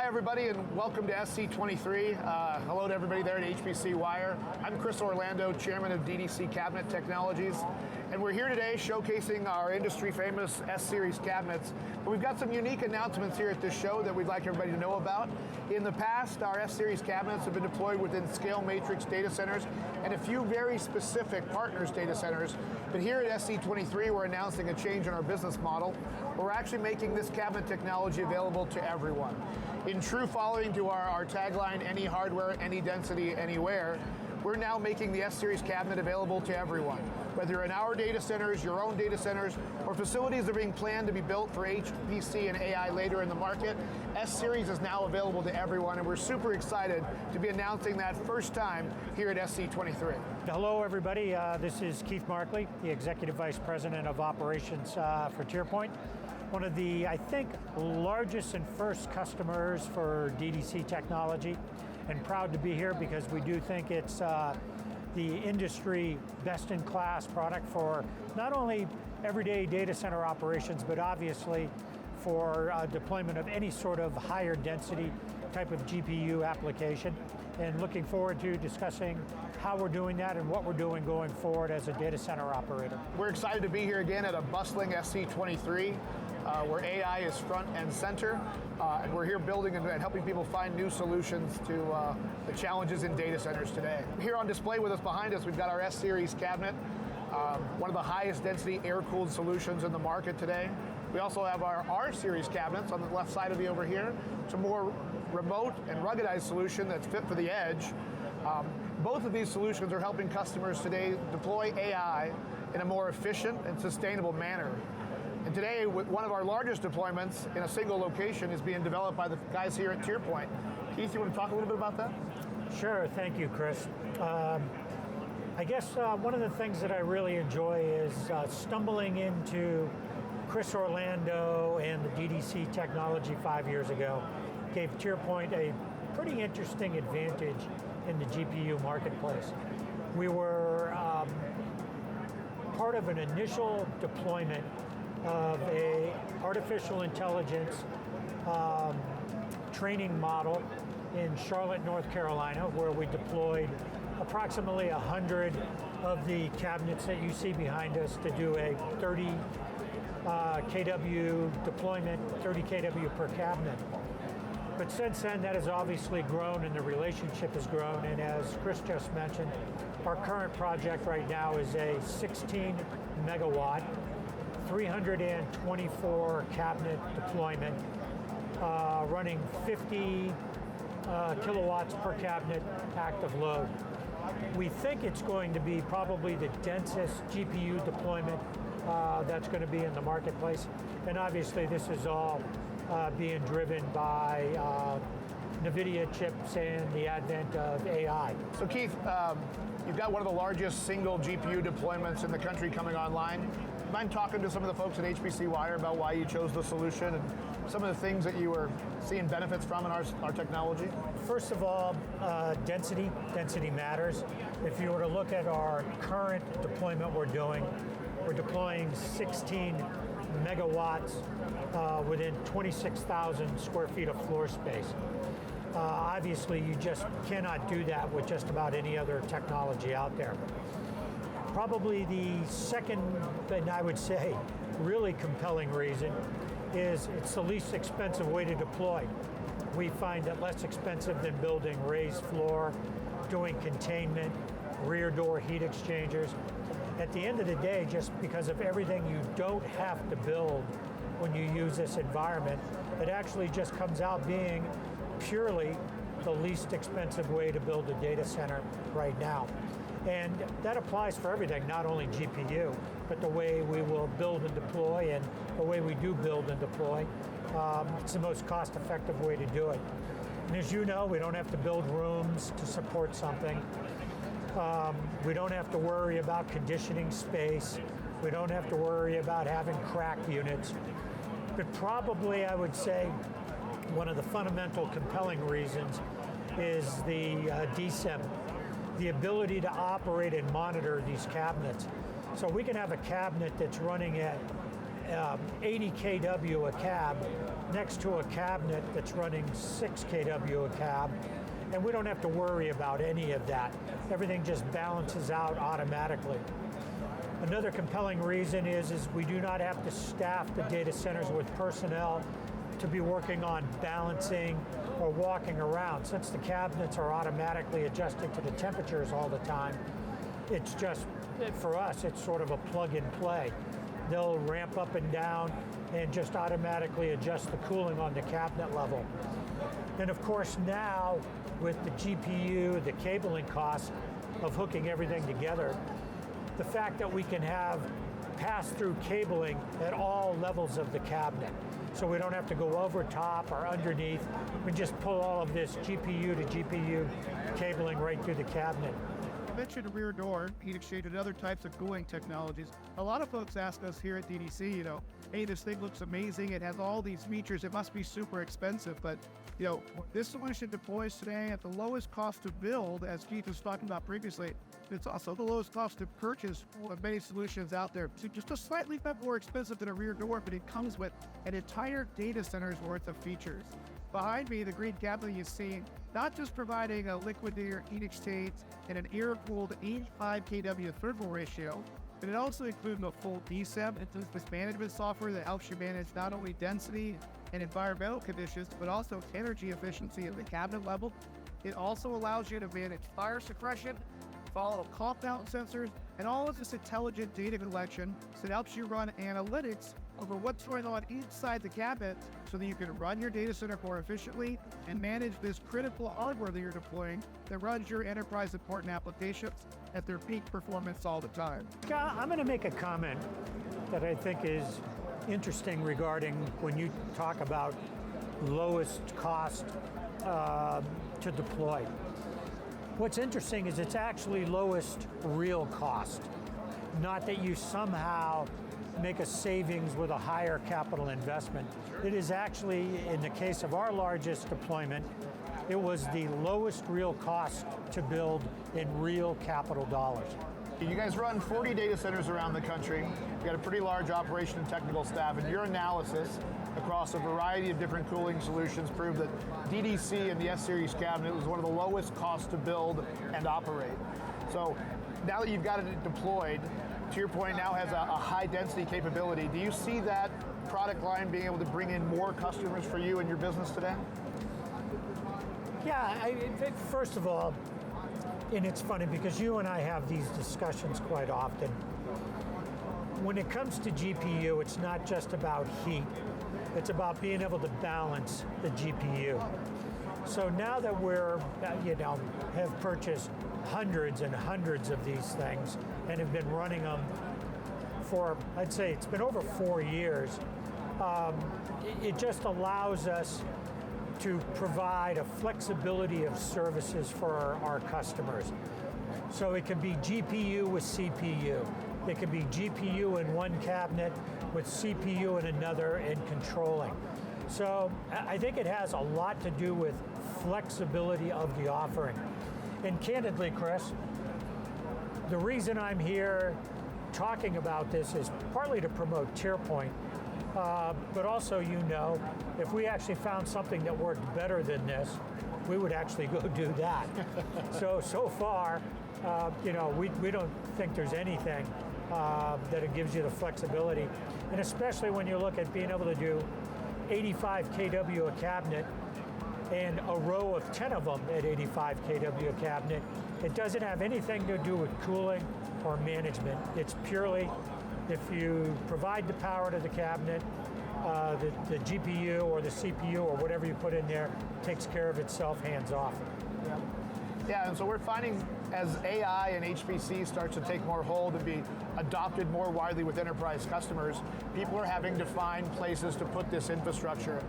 everybody, and welcome to SC23. Hello to everybody there at HPCwire. I'm Chris Orlando, Chairman of DDC Cabinet Technologies, and we're here today showcasing our industry-famous S-Series cabinets. But we've got some unique announcements here at this show that we'd like everybody to know about. In the past, our S-Series cabinets have been deployed within scale matrix data centers and a few very specific partners data centers. But here at SC23, we're announcing a change in our business model. We're actually making this cabinet technology available to everyone. In true following to our tagline, any hardware, any density, anywhere, we're now making the S-Series cabinet available to everyone. Whether you're in our data centers, your own data centers, or facilities that are being planned to be built for HPC and AI later in the market, S-Series is now available to everyone, and we're super excited to be announcing that first time here at SC23. Hello everybody, this is Keith Markley, the Executive Vice President of Operations for TierPoint. One of the, I think, largest and first customers for DDC technology, and proud to be here because we do think it's the industry best-in-class product for not only everyday data center operations, but obviously for deployment of any sort of higher density type of GPU application. And looking forward to discussing how we're doing that and what we're doing going forward as a data center operator. We're excited to be here again at a bustling SC23. Where AI is front and center, and we're here building and helping people find new solutions to the challenges in data centers today. Here on display with us behind us, we've got our S-Series cabinet, one of the highest density air-cooled solutions in the market today. We also have our R-Series cabinets on the left side of you over here. It's a more remote and ruggedized solution that's fit for the edge. Both of these solutions are helping customers today deploy AI in a more efficient and sustainable manner. And today, one of our largest deployments in a single location is being developed by the guys here at TierPoint. Keith, you want to talk a little bit about that? Sure, thank you, Chris. I guess one of the things that I really enjoy is stumbling into Chris Orlando and the DDC technology 5 years ago gave TierPoint a pretty interesting advantage in the GPU marketplace. We were part of an initial deployment of a artificial intelligence training model in Charlotte, North Carolina, where we deployed approximately 100 of the cabinets that you see behind us to do a 30 kW deployment, 30 kW per cabinet. But since then, that has obviously grown and the relationship has grown, and as Chris just mentioned, our current project right now is a 16 megawatt 324 cabinet deployment, running 50 kilowatts per cabinet active load. We think it's going to be probably the densest GPU deployment that's going to be in the marketplace. And obviously this is all being driven by NVIDIA chips and the advent of AI. So Keith, you've got one of the largest single GPU deployments in the country coming online. Mind talking to some of the folks at HPCwire about why you chose the solution and some of the things that you were seeing benefits from in our technology? First of all, density matters. If you were to look at our current deployment we're deploying 16 megawatts within 26,000 square feet of floor space. Obviously, you just cannot do that with just about any other technology out there. Probably the second, and I would say, really compelling reason is it's the least expensive way to deploy. We find it less expensive than building raised floor, doing containment, rear door heat exchangers. At the end of the day, just because of everything you don't have to build when you use this environment, it actually just comes out being purely the least expensive way to build a data center right now. And that applies for everything, not only GPU, but the way we will build and deploy and the way we do build and deploy. It's the most cost-effective way to do it. And as you know, we don't have to build rooms to support something. We don't have to worry about conditioning space. We don't have to worry about having cracked units. But probably, I would say, one of the fundamental compelling reasons is the DSIM, the ability to operate and monitor these cabinets. So we can have a cabinet that's running at 80 kW a cab next to a cabinet that's running 6 kW a cab, and we don't have to worry about any of that. Everything just balances out automatically. Another compelling reason is we do not have to staff the data centers with personnel to be working on balancing or walking around. Since the cabinets are automatically adjusting to the temperatures all the time, it's just, for us, it's sort of a plug and play. They'll ramp up and down and just automatically adjust the cooling on the cabinet level. And of course now, with the GPU, the cabling costs of hooking everything together, the fact that we can have pass-through cabling at all levels of the cabinet. So we don't have to go over top or underneath. We just pull all of this GPU to GPU cabling right through the cabinet. You mentioned rear door, heat exchange, and other types of cooling technologies. A lot of folks ask us here at DDC, hey, this thing looks amazing. It has all these features. It must be super expensive. But, this solution deploys today at the lowest cost to build, as Keith was talking about previously. It's also the lowest cost to purchase of many solutions out there. So just a slightly bit more expensive than a rear door, but it comes with an entire data center's worth of features. Behind me, the green cabinet you see, not just providing a liquid air heat exchange and an air-cooled 85 kW thermal ratio, but it also includes a full DSEM, this management software that helps you manage not only density and environmental conditions, but also energy efficiency at the cabinet level. It also allows you to manage fire suppression, follow compound sensors, and all of this intelligent data collection. So it helps you run analytics over what's going on inside the cabinet so that you can run your data center more efficiently and manage this critical hardware that you're deploying that runs your enterprise important applications at their peak performance all the time. I'm going to make a comment that I think is interesting regarding when you talk about lowest cost to deploy. What's interesting is it's actually lowest real cost, not that you somehow make a savings with a higher capital investment. It is actually, in the case of our largest deployment, it was the lowest real cost to build in real capital dollars. You guys run 40 data centers around the country. You got a pretty large operation and technical staff, and your analysis across a variety of different cooling solutions proved that DDC and the S-Series cabinet was one of the lowest cost to build and operate. So now that you've got it deployed, TierPoint now has a high density capability. Do you see that product line being able to bring in more customers for you and your business today? Yeah, first of all, and it's funny because you and I have these discussions quite often. When it comes to GPU, it's not just about heat. It's about being able to balance the GPU. So now that we're, have purchased hundreds and hundreds of these things and have been running them for, I'd say it's been over 4 years, it just allows us to provide a flexibility of services for our customers. So it can be GPU with CPU. It can be GPU in one cabinet with CPU in another and controlling. So I think it has a lot to do with flexibility of the offering. And candidly, Chris, the reason I'm here talking about this is partly to promote TierPoint, but also, if we actually found something that worked better than this, we would actually go do that. So far, we don't think there's anything that it gives you the flexibility. And especially when you look at being able to do 85 kW a cabinet and a row of 10 of them at 85 kW a cabinet, it doesn't have anything to do with cooling or management. It's purely, if you provide the power to the cabinet, the GPU or the CPU or whatever you put in there takes care of itself, hands off. Yeah, and so we're finding as AI and HPC starts to take more hold and be adopted more widely with enterprise customers, people are having to find places to put this infrastructure.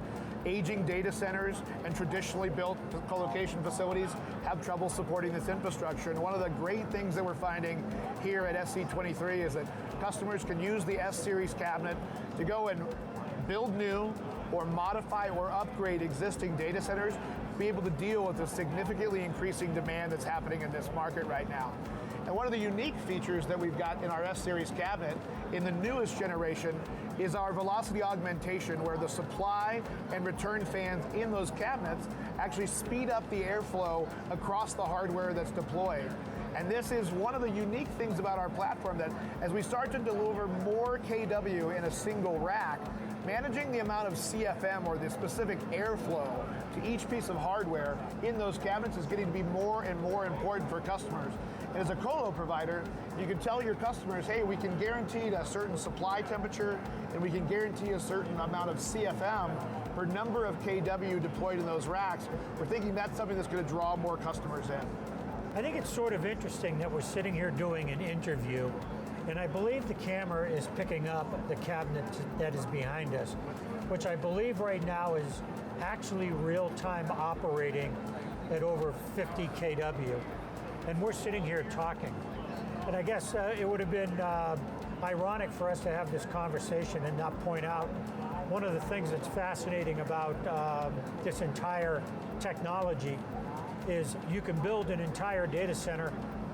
Aging data centers and traditionally built co-location facilities have trouble supporting this infrastructure. And one of the great things that we're finding here at SC23 is that customers can use the S-Series cabinet to go and build new or modify or upgrade existing data centers be able to deal with the significantly increasing demand that's happening in this market right now. And one of the unique features that we've got in our S-Series cabinet in the newest generation is our velocity augmentation, where the supply and return fans in those cabinets actually speed up the airflow across the hardware that's deployed. And this is one of the unique things about our platform, that as we start to deliver more KW in a single rack, managing the amount of CFM, or the specific airflow, to each piece of hardware in those cabinets is getting to be more and more important for customers. And as a colo provider, you can tell your customers, hey, we can guarantee a certain supply temperature, and we can guarantee a certain amount of CFM per number of KW deployed in those racks. We're thinking that's something that's going to draw more customers in. I think it's sort of interesting that we're sitting here doing an interview, and I believe the camera is picking up the cabinet that is behind us, which I believe right now is actually real-time operating at over 50 kW. And we're sitting here talking. And I guess it would have been ironic for us to have this conversation and not point out one of the things that's fascinating about this entire technology is you can build an entire data center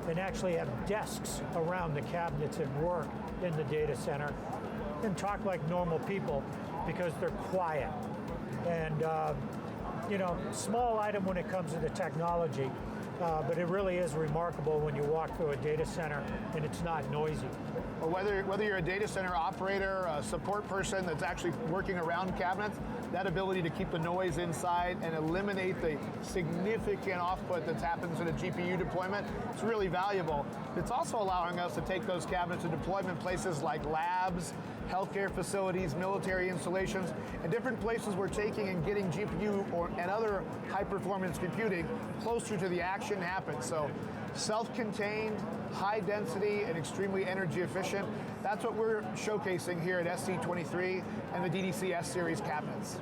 and actually have desks around the cabinets at work in the data center and talk like normal people because they're quiet. And you know, small item when it comes to the technology, but it really is remarkable when you walk through a data center and it's not noisy. Well, whether you're a data center operator, a support person that's actually working around cabinets, that ability to keep the noise inside and eliminate the significant output that happens in a GPU deployment, it's really valuable. It's also allowing us to take those cabinets to deployment places like labs, healthcare facilities, military installations, and different places we're taking and getting GPU and other high-performance computing closer to the action happens. So self-contained, high density, and extremely energy efficient. That's what we're showcasing here at SC23 and the DDC S-Series cabinets.